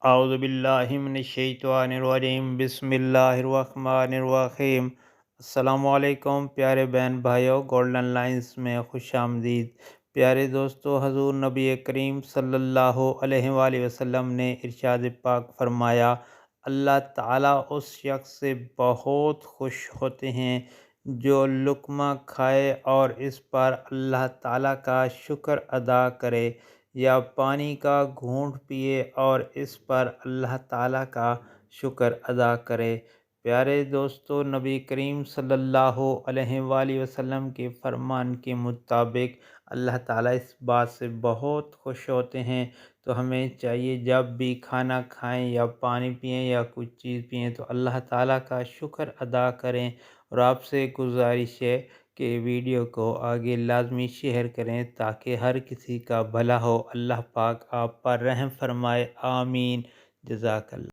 اعوذ باللہ من الشیطان الرجیم، بسم اللہ الرحمن الرحیم۔ السلام علیکم پیارے بہن بھائیوں، گولڈن لائنز میں خوش آمدید۔ پیارے دوستو، حضور نبی کریم صلی اللہ علیہ وآلہ وسلم نے ارشاد پاک فرمایا، اللہ تعالیٰ اس شخص سے بہت خوش ہوتے ہیں جو لقمہ کھائے اور اس پر اللہ تعالیٰ کا شکر ادا کرے، یا پانی کا گھونٹ پیے اور اس پر اللہ تعالیٰ کا شکر ادا کرے۔ پیارے دوستو، نبی کریم صلی اللہ علیہ وآلہ وسلم کے فرمان کے مطابق اللہ تعالیٰ اس بات سے بہت خوش ہوتے ہیں، تو ہمیں چاہیے جب بھی کھانا کھائیں یا پانی پئیں یا کچھ چیز پئیں تو اللہ تعالیٰ کا شکر ادا کریں۔ اور آپ سے گزارش ہے کہ ویڈیو کو آگے لازمی شیئر کریں تاکہ ہر کسی کا بھلا ہو۔ اللہ پاک آپ پر رحم فرمائے، آمین۔ جزاک اللہ۔